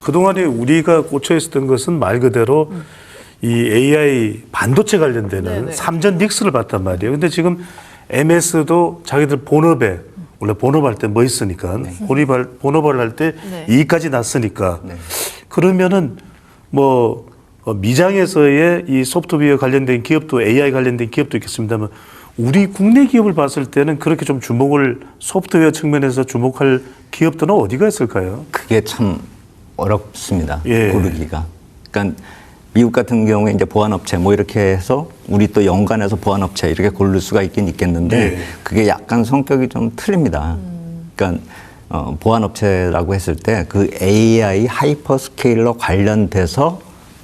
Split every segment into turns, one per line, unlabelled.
그동안에 우리가 꽂혀 있었던 것은 말 그대로 이 AI 반도체 관련되는
네네.
삼전 닉스를 봤단 말이에요. 근데 지금 MS도 자기들 본업에 원래 본업할 때 뭐 있으니까 본업을 할 때
네.
이익까지 났으니까
네.
그러면은 뭐 미장에서의 이 소프트웨어 관련된 기업도 AI 관련된 기업도 있겠습니다만 우리 국내 기업을 봤을 때는 그렇게 좀 주목을 소프트웨어 측면에서 주목할 기업들은 어디가 있을까요?
그게 참 어렵습니다.
예.
고르기가. 그러니까 미국 같은 경우에 이제 보안업체 뭐 이렇게 해서 우리 또 연관해서 보안업체 이렇게 고를 수가 있긴 있겠는데
예.
그게 약간 성격이 좀 틀립니다. 그러니까 보안업체라고 했을 때 그 AI 하이퍼스케일러 관련돼서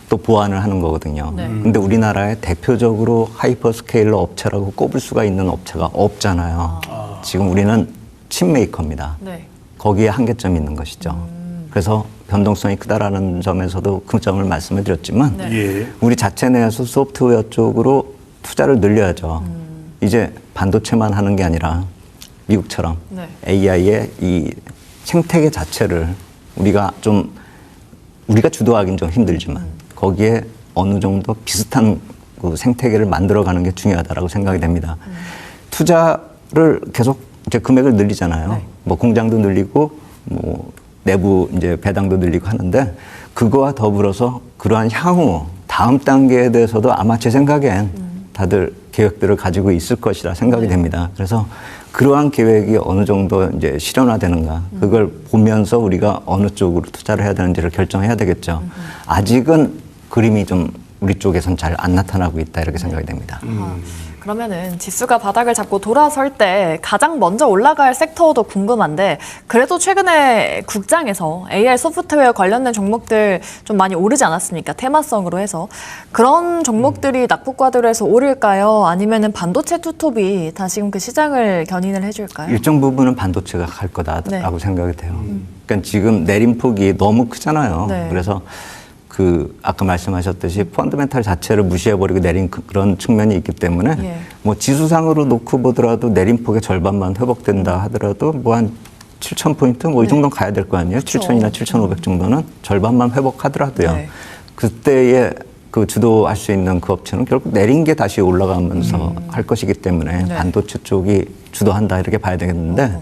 또 보안을 하는 거거든요.
네.
근데 우리나라에 대표적으로 하이퍼스케일러 업체라고 꼽을 수가 있는 업체가 없잖아요. 지금 우리는 칩 메이커입니다.
네.
거기에 한계점이 있는 것이죠. 그래서 변동성이 크다라는 점에서도 그 점을 말씀을 드렸지만
네.
예.
우리 자체 내에서 소프트웨어 쪽으로 투자를 늘려야죠. 이제 반도체만 하는 게 아니라 미국처럼
네.
AI의 이 생태계 자체를 우리가 주도하기는 좀 힘들지만 거기에 어느 정도 비슷한 그 생태계를 만들어가는 게 중요하다라고 생각이 됩니다. 투자를 계속 이제 금액을 늘리잖아요.
네.
뭐 공장도 늘리고 뭐 내부 이제 배당도 늘리고 하는데 그거와 더불어서 그러한 향후 다음 단계에 대해서도 아마 제 생각엔 다들 계획들을 가지고 있을 것이라 생각이 됩니다. 그래서 그러한 계획이 어느 정도 이제 실현화되는가 그걸 보면서 우리가 어느 쪽으로 투자를 해야 되는지를 결정해야 되겠죠. 아직은 그림이 좀 우리 쪽에선 잘 안 나타나고 있다 이렇게 생각이 됩니다.
그러면은 지수가 바닥을 잡고 돌아설 때 가장 먼저 올라갈 섹터도 궁금한데 그래도 최근에 국장에서 AI 소프트웨어 관련된 종목들 좀 많이 오르지 않았습니까? 테마성으로 해서 그런 종목들이 낙폭과대로 오를까요? 아니면은 반도체 투톱이 다시금 그 시장을 견인을 해줄까요?
일정 부분은 반도체가 갈 거다라고
네.
생각이 돼요. 그러니까 지금 내림폭이 너무 크잖아요.
네.
그래서 아까 말씀하셨듯이 펀더멘탈 자체를 무시해버리고 내린 그런 측면이 있기 때문에
예.
뭐 지수상으로 놓고 보더라도 내림폭의 절반만 회복된다 하더라도 뭐 한 7,000포인트 뭐 이 정도는 가야 될 거 아니에요?
그쵸.
7,000이나 7,500 정도는 절반만 회복하더라도요.
네.
그때에 그 주도할 수 있는 그 업체는 결국 내린 게 다시 올라가면서 할 것이기 때문에
네.
반도체 쪽이 주도한다 이렇게 봐야 되겠는데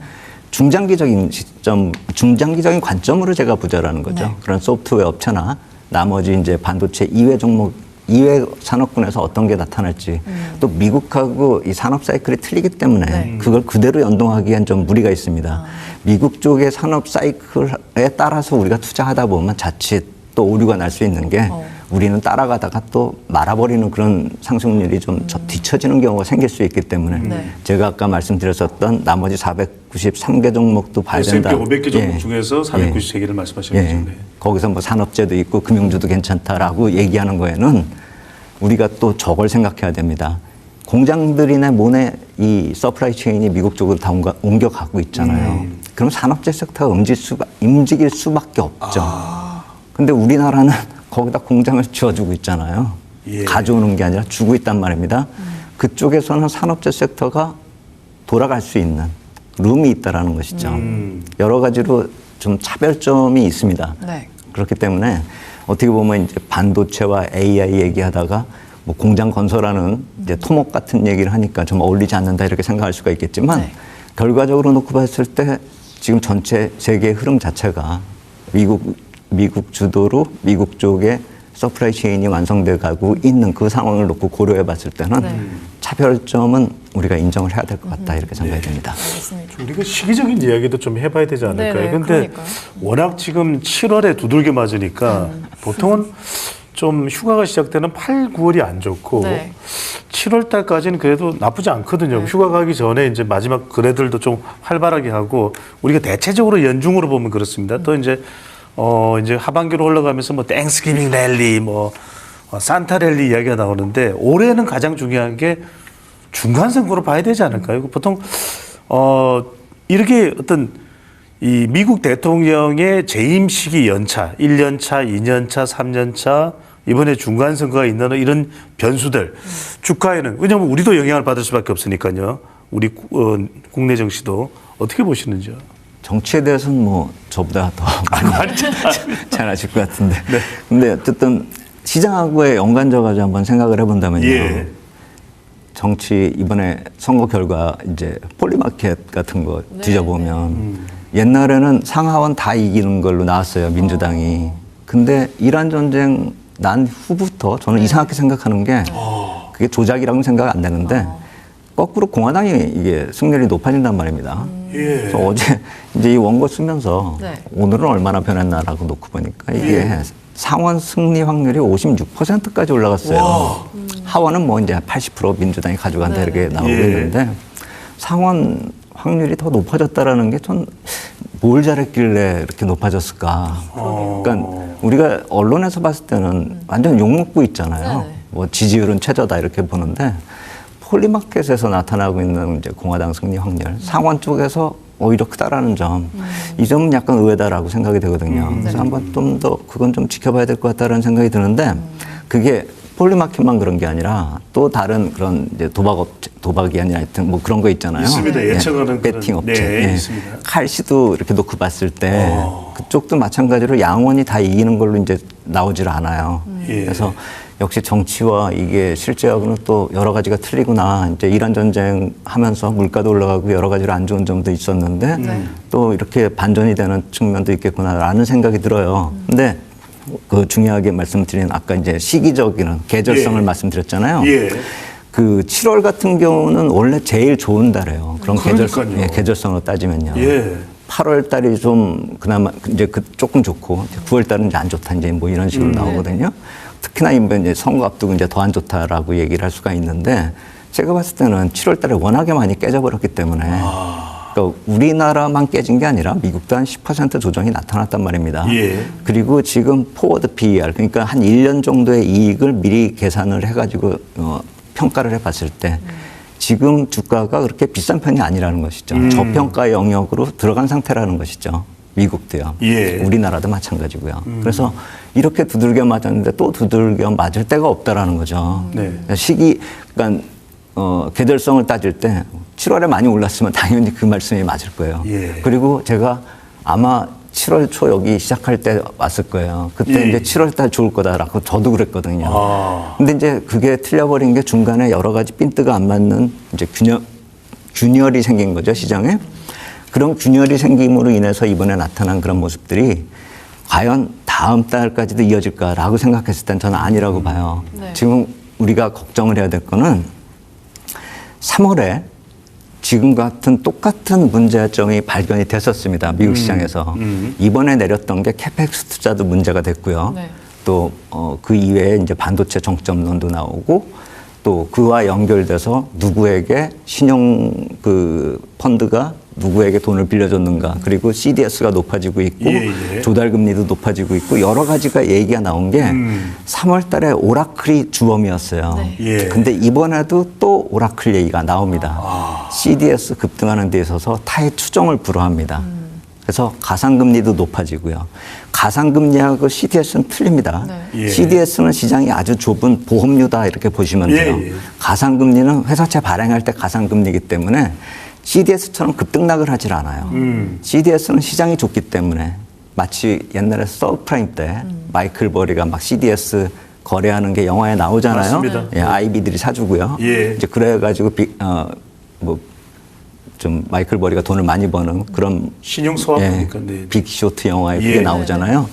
중장기적인 시점, 중장기적인 관점으로 제가 보자라는 거죠.
네.
그런 소프트웨어 업체나 나머지 이제 반도체 이외 종목, 이외 산업군에서 어떤 게 나타날지 또 미국하고 이 산업 사이클이 틀리기 때문에
네.
그걸 그대로 연동하기엔 좀 무리가 있습니다. 미국 쪽의 산업 사이클에 따라서 우리가 투자하다 보면 자칫 또 오류가 날 수 있는 게 우리는 따라가다가 또 말아버리는 그런 상승률이 좀 뒤처지는 경우가 생길 수 있기 때문에
네.
제가 아까 말씀드렸었던 나머지 493개 종목도 봐야 된다.
S&P 500개 종목
예.
중에서 493개를 말씀하시는
예.
거죠. 네.
거기서 뭐 산업재도 있고 금융주도 괜찮다라고 얘기하는 거에는 우리가 또 저걸 생각해야 됩니다. 공장들이나 모네 이 서플라이 체인이 미국 쪽으로 다 옮겨가고 있잖아요. 그럼 산업재 섹터가 움직일 수밖에 없죠. 근데 우리나라는 거기다 공장을 지어주고 있잖아요.
예.
가져오는 게 아니라 주고 있단 말입니다. 그쪽에서는 산업재 섹터가 돌아갈 수 있는 룸이 있다라는 것이죠. 여러 가지로 좀 차별점이 있습니다.
네.
그렇기 때문에 어떻게 보면 이제 반도체와 AI 얘기하다가 뭐 공장 건설하는 이제 토목 같은 얘기를 하니까 좀 어울리지 않는다 이렇게 생각할 수가 있겠지만
네.
결과적으로 놓고 봤을 때 지금 전체 세계의 흐름 자체가 미국 주도로 미국 쪽에 서플라이 체인이 완성돼 가고 있는 그 상황을 놓고 고려해 봤을 때는
네.
차별점은 우리가 인정을 해야 될 것 같다 이렇게 생각이 됩니다.
알겠습니다.
우리가 시기적인 이야기도 좀 해봐야 되지 않을까요?
네네,
근데
그러니까요.
워낙 지금 7월에 두들겨 맞으니까 보통은 좀 휴가가 시작되는 8, 9월이 안 좋고
네.
7월 달까지는 그래도 나쁘지 않거든요. 휴가 가기 전에 이제 마지막 거래들도 좀 활발하게 하고 우리가 대체적으로 연중으로 보면 그렇습니다. 또 이제 하반기로 올라가면서 뭐 땡스기빙 랠리, 산타 랠리 이야기가 나오는데 올해는 가장 중요한 게 중간선거로 봐야 되지 않을까요? 보통 이렇게 어떤 이 미국 대통령의 재임 시기 연차, 1년 차, 2년 차, 3년 차, 이번에 중간선거가 있는 이런 변수들 주가에는 왜냐하면 우리도 영향을 받을 수밖에 없으니까요. 우리 국내 정시도 어떻게 보시는지요?
정치에 대해서는 뭐 저보다 더 많이 잘 아실 것 같은데. 근데 어쨌든 시장하고의 연관져가지고 한번 생각을 해본다면요.
예.
정치 이번에 선거 결과 이제 폴리마켓 같은 거 뒤져보면 옛날에는 상하원 다 이기는 걸로 나왔어요. 민주당이. 근데 이란 전쟁 난 후부터 저는 이상하게 생각하는 게 그게 조작이라고는 생각 안 되는데 거꾸로 공화당이 이게 승률이 높아진단 말입니다. 그래서 어제 이제 이 원고 쓰면서
네.
오늘은 얼마나 변했나라고 놓고 보니까 이게 상원 승리 확률이 56%까지 올라갔어요. 하원은 뭐 이제 80% 민주당이 가져간다 이렇게 나오고 있는데 상원 확률이 더 높아졌다라는 게 전 뭘 잘했길래 이렇게 높아졌을까. 그러니까 우리가 언론에서 봤을 때는 완전 욕먹고 있잖아요.
네네.
뭐 지지율은 최저다 이렇게 보는데 폴리마켓에서 나타나고 있는 이제 공화당 승리 확률, 상원 쪽에서 오히려 크다라는 점, 이 점은 약간 의외다라고 생각이 되거든요. 그래서 한번 좀 더 그건 좀 지켜봐야 될 것 같다라는 생각이 드는데 그게 폴리마켓만 그런 게 아니라 또 다른 그런 이제 도박이 아니라 하여튼 뭐 그런 거 있잖아요.
있습니다. 예측하는
배팅
그런-
업체.
네, 있습니다.
칼시도 이렇게 놓고 봤을 때 그쪽도 마찬가지로 양원이 다 이기는 걸로 이제 나오질 않아요.
예.
그래서 역시 정치와 이게 실제하고는 또 여러 가지가 틀리구나. 이제 이란 전쟁 하면서 물가도 올라가고 여러 가지로 안 좋은 점도 있었는데 또 이렇게 반전이 되는 측면도 있겠구나라는 생각이 들어요. 근데 그 중요하게 말씀드린 아까 이제 시기적인 계절성을
예.
말씀드렸잖아요.
예.
그 7월 같은 경우는 원래 제일 좋은 달이에요. 그런
그러니까요.
계절성으로 따지면요.
예.
8월 달이 좀 그나마 이제 조금 좋고 9월 달은 이제 안 좋다 이제 뭐 이런 식으로 나오거든요. 특히나 이제 선거 앞두고 이제 더 안 좋다라고 얘기를 할 수가 있는데 제가 봤을 때는 7월 달에 워낙에 많이 깨져버렸기 때문에 그러니까 우리나라만 깨진 게 아니라 미국도 한 10% 조정이 나타났단 말입니다.
예.
그리고 지금 포워드 PER 그러니까 한 1년 정도의 이익을 미리 계산을 해가지고 평가를 해봤을 때 지금 주가가 그렇게 비싼 편이 아니라는 것이죠. 저평가 영역으로 들어간 상태라는 것이죠. 미국도요.
예.
우리나라도 마찬가지고요. 그래서 이렇게 두들겨 맞았는데 또 두들겨 맞을 데가 없다라는 거죠.
네.
그러니까 계절성을 따질 때 7월에 많이 올랐으면 당연히 그 말씀이 맞을 거예요.
예.
그리고 제가 아마 7월 초 여기 시작할 때 왔을 거예요. 그때
예.
이제 7월 달 좋을 거다라고 저도 그랬거든요.
아.
근데 이제 그게 틀려버린 게 중간에 여러 가지 핀트가 안 맞는 이제 균열이 생긴 거죠, 시장에. 그런 균열이 생김으로 인해서 이번에 나타난 그런 모습들이 과연 다음 달까지도 이어질까라고 생각했을 땐 저는 아니라고 봐요.
네.
지금 우리가 걱정을 해야 될 거는 3월에 지금 같은 똑같은 문제점이 발견이 됐었습니다. 미국 시장에서. 이번에 내렸던 게 캐펙스 투자도 문제가 됐고요.
네.
또 그 이외에 이제 반도체 정점론도 나오고 또 그와 연결돼서 누구에게 신용 그 펀드가 누구에게 돈을 빌려줬는가 그리고 CDS가 높아지고 있고
예.
조달금리도 높아지고 있고 여러 가지가 얘기가 나온 게 3월 달에 오라클이 주범이었어요.
네.
예.
근데 이번에도 또 오라클 얘기가 나옵니다. CDS 급등하는 데 있어서 타의 추종을 불허합니다. 그래서 가상금리도 높아지고요. 가상금리하고 CDS는 틀립니다.
네.
예.
CDS는 시장이 아주 좁은 보험료다 이렇게 보시면 돼요.
예.
가상금리는 회사채 발행할 때 가상금리이기 때문에 CDS처럼 급등락을 하질 않아요. CDS는 시장이 좁기 때문에 마치 옛날에 서브프라임 때 마이클 버리가 막 CDS 거래하는 게 영화에 나오잖아요.
맞습니다.
예, 아이비들이 사주고요.
예.
이제 그래가지고 좀 마이클 버리가 돈을 많이 버는 그런
신용 소화하니까 네.
빅쇼트 영화에 그게
예.
나오잖아요.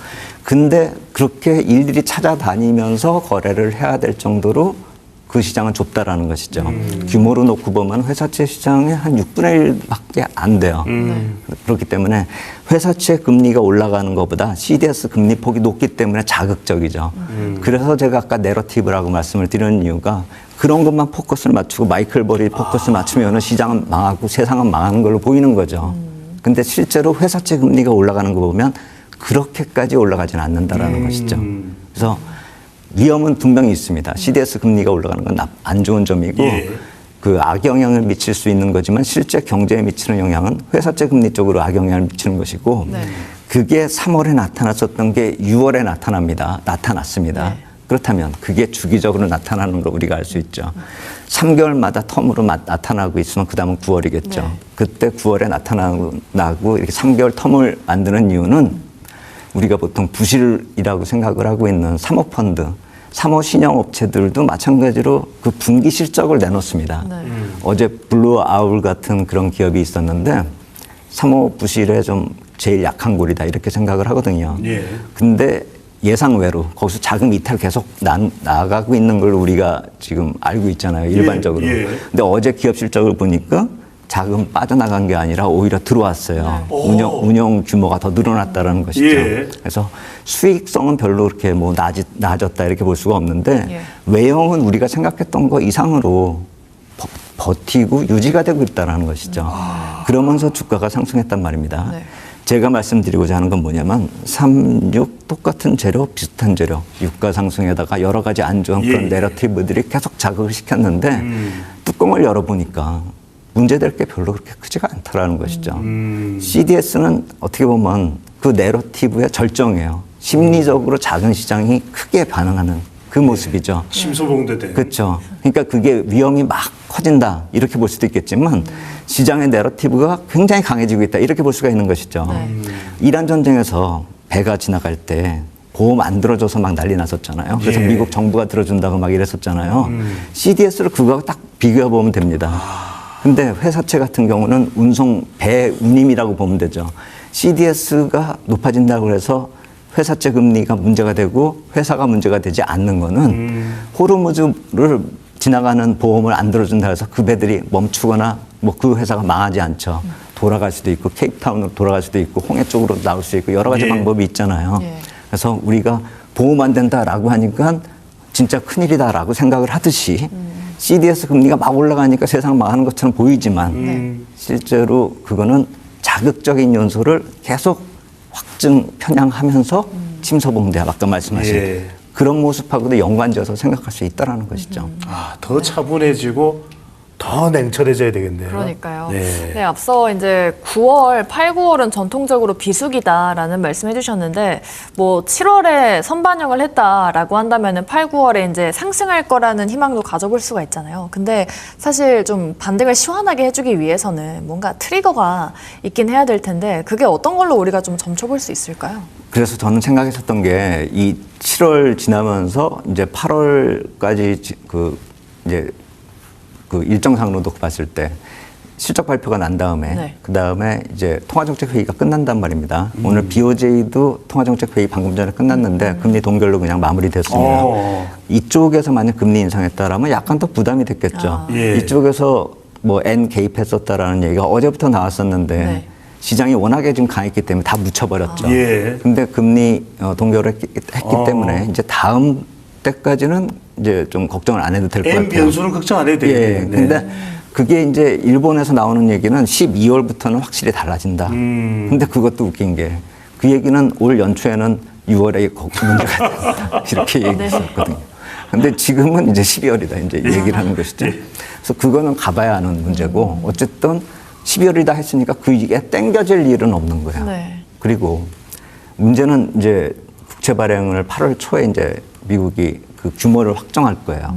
근데 그렇게 일일이 찾아다니면서 거래를 해야 될 정도로 그 시장은 좁다라는 것이죠. 규모로 놓고 보면 회사채 시장의 한 6분의 1밖에 안 돼요. 그렇기 때문에 회사채 금리가 올라가는 것보다 CDS 금리 폭이 높기 때문에 자극적이죠. 그래서 제가 아까 내러티브라고 말씀을 드리는 이유가 그런 것만 포커스를 맞추고 마이클 버리 포커스를 맞추면 시장은 망하고 세상은 망하는 걸로 보이는 거죠. 근데 실제로 회사채 금리가 올라가는 거 보면 그렇게까지 올라가지는 않는다라는 것이죠. 그래서 위험은 분명히 있습니다. CDS 금리가 올라가는 건 안 좋은 점이고
예.
그 악영향을 미칠 수 있는 거지만 실제 경제에 미치는 영향은 회사채 금리 쪽으로 악영향을 미치는 것이고
네.
그게 3월에 나타났었던 게 6월에 나타났습니다.
네.
그렇다면 그게 주기적으로 나타나는 걸 우리가 알 수 있죠. 3개월마다 텀으로 나타나고 있으면 그 다음은 9월이겠죠.
네.
그때 9월에 나타나고 이렇게 3개월 텀을 만드는 이유는 우리가 보통 부실이라고 생각을 하고 있는 사모펀드, 사모신용업체들도 마찬가지로 그 분기 실적을 내놓습니다.
네.
어제 블루아울 같은 그런 기업이 있었는데 사모 부실에 좀 제일 약한 골이다 이렇게 생각을 하거든요.
예.
근데 예상외로 거기서 자금 이탈 계속 나가고 있는 걸 우리가 지금 알고 있잖아요. 일반적으로.
예.
근데 어제 기업 실적을 보니까 자금 빠져나간 게 아니라 오히려 들어왔어요.
네.
운영 규모가 더 늘어났다라는 것이죠.
예.
그래서 수익성은 별로 그렇게 뭐 나아졌다 이렇게 볼 수가 없는데
예.
외형은 우리가 생각했던 거 이상으로 버티고 유지가 되고 있다는 것이죠. 그러면서 주가가 상승했단 말입니다.
네.
제가 말씀드리고자 하는 건 뭐냐면 3, 6 똑같은 재료, 비슷한 재료, 유가 상승에다가 여러 가지 안 좋은 그런
예.
내러티브들이 계속 자극을 시켰는데 뚜껑을 열어보니까 문제될 게 별로 그렇게 크지가 않다라는 것이죠. CDS는 어떻게 보면 그 내러티브의 절정이에요. 심리적으로 작은 시장이 크게 반응하는 그 모습이죠.
침소봉대된.
그렇죠. 그러니까 그게 위험이 막 커진다 이렇게 볼 수도 있겠지만 시장의 내러티브가 굉장히 강해지고 있다 이렇게 볼 수가 있는 것이죠.
네.
이란 전쟁에서 배가 지나갈 때 보험 안 들어줘서 막 난리 났었잖아요. 그래서
예.
미국 정부가 들어준다고 막 이랬었잖아요. CDS를 그거하고 딱 비교해 보면 됩니다. 근데 회사채 같은 경우는 배 운임이라고 보면 되죠. CDS가 높아진다고 해서 회사채 금리가 문제가 되고 회사가 문제가 되지 않는 거는 호르무즈를 지나가는 보험을 안 들어준다 해서 그 배들이 멈추거나 뭐 그 회사가 망하지 않죠. 돌아갈 수도 있고 케이프타운으로 돌아갈 수도 있고 홍해 쪽으로 나올 수 있고 여러 가지
예.
방법이 있잖아요.
예.
그래서 우리가 보험 안 된다라고 하니까 진짜 큰일이다라고 생각을 하듯이 CDS 금리가 막 올라가니까 세상 망하는 것처럼 보이지만 실제로 그거는 자극적인 요소를 계속 확증 편향하면서 침소봉대합 아까 말씀하신
예.
그런 모습하고도 연관지어서 생각할 수 있다라는 것이죠.
더 차분해지고 더 냉철해져야 되겠네요.
그러니까요.
네.
네, 앞서 이제 9월, 8, 9월은 전통적으로 비수기다라는 말씀해 주셨는데 뭐 7월에 선반영을 했다라고 한다면은 8, 9월에 이제 상승할 거라는 희망도 가져볼 수가 있잖아요. 근데 사실 좀 반등을 시원하게 해주기 위해서는 뭔가 트리거가 있긴 해야 될 텐데 그게 어떤 걸로 우리가 좀 점쳐볼 수 있을까요?
그래서 저는 생각했었던 게 이 7월 지나면서 이제 8월까지 이제 그 일정상으로 놓고 봤을 때 실적 발표가 난 다음에
네.
그 다음에 이제 통화정책회의가 끝난단 말입니다. 오늘 BOJ도 통화정책회의 방금 전에 끝났는데 금리 동결로 그냥 마무리됐습니다. 이쪽에서 만약 금리 인상했다라면 약간 더 부담이 됐겠죠.
예.
이쪽에서 뭐 N 개입했었다라는 얘기가 어제부터 나왔었는데
네.
시장이 워낙에 좀 강했기 때문에 다 묻혀버렸죠.
예.
근데 금리 동결을 했기 때문에 이제 다음 때까지는 이제 좀 걱정을 안 해도 될 것
M
같아요.
변수는 걱정 안 해도
예.
되겠네요.
근데 그게 이제 일본에서 나오는 얘기는 12월부터는 확실히 달라진다. 근데 그것도 웃긴 게 그 얘기는 올 연초에는 6월에 문제가 된다. 이렇게 얘기했었거든요. 근데 지금은 이제 12월이다. 이제 얘기를 하는 것이죠. 그래서 그거는 가봐야 하는 문제고 어쨌든 12월이다 했으니까 그게 땡겨질 일은 없는 거예요.
네.
그리고 문제는 이제 국채 발행을 8월 초에 이제 미국이 그 규모를 확정할 거예요.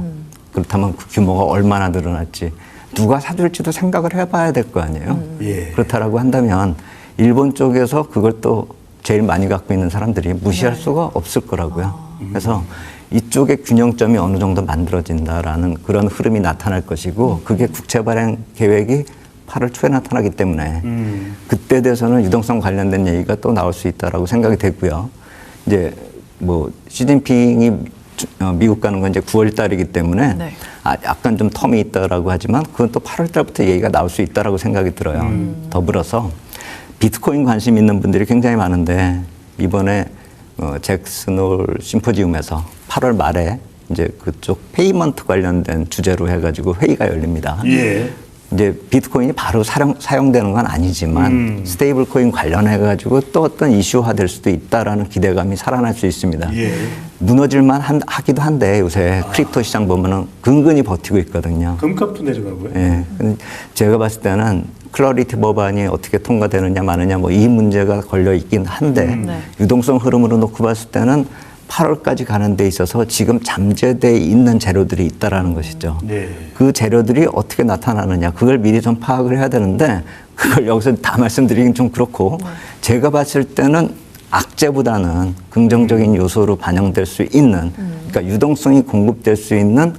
그렇다면 그 규모가 얼마나 늘어날지 누가 사줄지도 생각을 해봐야 될 거 아니에요.
예.
그렇다라고 한다면 일본 쪽에서 그걸 또 제일 많이 갖고 있는 사람들이 무시할 수가 없을 거라고요. 그래서 이쪽의 균형점이 어느 정도 만들어진다라는 그런 흐름이 나타날 것이고 그게 국채 발행 계획이 8월 초에 나타나기 때문에 그때 돼서는 유동성 관련된 얘기가 또 나올 수 있다라고 생각이 되고요. 이제 뭐 시진핑이 미국 가는 건 이제 9월 달이기 때문에
네.
약간 좀 텀이 있다라고 하지만 그건 또 8월 달부터 얘기가 나올 수 있다라고 생각이 들어요. 더불어서 비트코인 관심 있는 분들이 굉장히 많은데 이번에 잭슨홀 심포지움에서 8월 말에 이제 그쪽 페이먼트 관련된 주제로 해가지고 회의가 열립니다.
예.
이제 비트코인이 바로 사용되는 건 아니지만 스테이블 코인 관련해가지고 또 어떤 이슈화 될 수도 있다라는 기대감이 살아날 수 있습니다.
예.
무너질만 하기도 한데 요새 크립토 시장 보면은 근근히 버티고 있거든요.
금값도 내려가고요.
예. 근데 제가 봤을 때는 클러리티 법안이 어떻게 통과되느냐 마느냐 뭐 이 문제가 걸려 있긴 한데
네.
유동성 흐름으로 놓고 봤을 때는 8월까지 가는 데 있어서 지금 잠재돼 있는 재료들이 있다라는 것이죠.
네.
그 재료들이 어떻게 나타나느냐 그걸 미리 좀 파악을 해야 되는데 그걸 여기서 다 말씀드리긴 좀 그렇고 제가 봤을 때는 악재보다는 긍정적인 요소로 반영될 수 있는 그러니까 유동성이 공급될 수 있는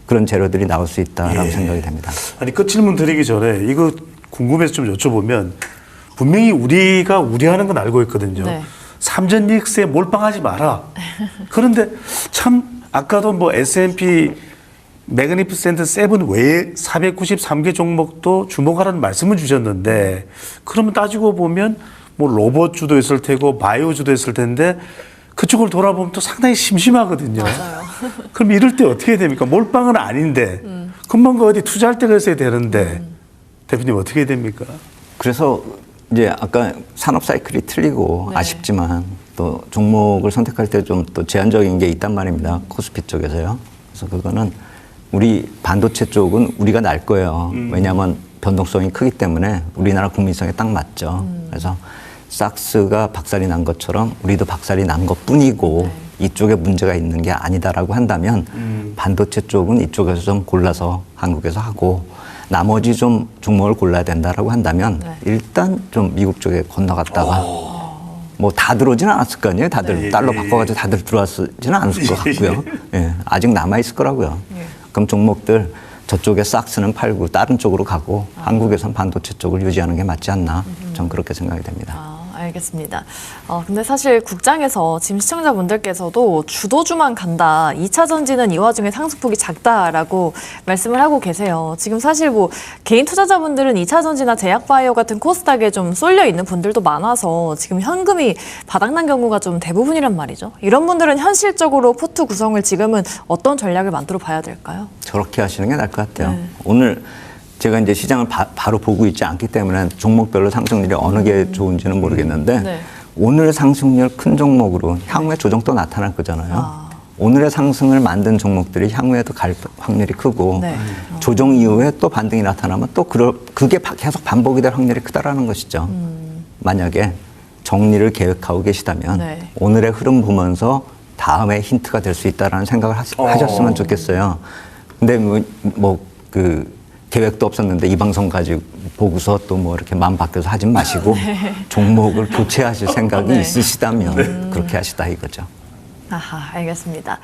그런 재료들이 나올 수 있다라고
예.
생각이 됩니다.
아니 끝 질문 드리기 전에 이거 궁금해서 좀 여쭤보면 분명히 우리가 우려하는 건 알고 있거든요.
네.
삼전익세에 몰빵하지 마라. 그런데 참 아까도 뭐 S&P 매그니피센트 7 외에 493개 종목도 주목하라는 말씀을 주셨는데 그러면 따지고 보면 뭐 로봇주도 있을 테고 바이오주도 있을 텐데 그쪽을 돌아보면 또 상당히 심심하거든요.
맞아요.
그럼 이럴 때 어떻게 됩니까? 몰빵은 아닌데 금방 그 어디 투자할 때가 있어야 되는데 대표님 어떻게 해야 됩니까?
그래서 이제 아까 산업 사이클이 틀리고
네.
아쉽지만 또 종목을 선택할 때 좀 또 제한적인 게 있단 말입니다. 코스피 쪽에서요. 그래서 그거는 우리 반도체 쪽은 우리가 날 거예요. 왜냐하면 변동성이 크기 때문에 우리나라 국민성에 딱 맞죠. 그래서 삭스가 박살이 난 것처럼 우리도 박살이 난 것뿐이고 이쪽에 문제가 있는 게 아니다라고 한다면 반도체 쪽은 이쪽에서 좀 골라서 한국에서 하고 나머지 좀 종목을 골라야 된다라고 한다면
네.
일단 좀 미국 쪽에 건너갔다가 뭐 다 들어오지는 않았을 거 아니에요. 다들
네.
달러 바꿔가지고 다들 들어왔지는 않을 것 같고요. 예, 아직 남아있을 거라고요.
예.
그럼 종목들 저쪽에 싹스는 팔고 다른 쪽으로 가고 한국에선 반도체 쪽을 유지하는 게 맞지 않나. 전 그렇게 생각이 됩니다.
알겠습니다. 근데 사실 국장에서 지금 시청자분들께서도 주도주만 간다. 2차 전지는 이 와중에 상승폭이 작다라고 말씀을 하고 계세요. 지금 사실 뭐 개인 투자자분들은 2차 전지나 제약바이오 같은 코스닥에 좀 쏠려 있는 분들도 많아서 지금 현금이 바닥난 경우가 좀 대부분이란 말이죠. 이런 분들은 현실적으로 포트 구성을 지금은 어떤 전략을 만들어 봐야 될까요?
저렇게 하시는 게 나을 것 같아요.
네.
오늘 제가 이제 시장을 바로 보고 있지 않기 때문에 종목별로 상승률이 어느 게 좋은지는 모르겠는데
네.
오늘 상승률 큰 종목으로 향후에 조정도 나타날 거잖아요. 오늘의 상승을 만든 종목들이 향후에도 갈 확률이 크고
네.
조정 이후에 또 반등이 나타나면 또 그게 계속 반복이 될 확률이 크다라는 것이죠. 만약에 정리를 계획하고 계시다면
네.
오늘의 흐름 보면서 다음에 힌트가 될 수 있다라는 생각을 하셨으면 좋겠어요. 근데 그 계획도 없었는데 이 방송 가지고 보고서 또 뭐 이렇게 마음 바뀌어서 하지 마시고 종목을 교체하실 생각이
네.
있으시다면 그렇게 하시다 이거죠.
아하, 알겠습니다.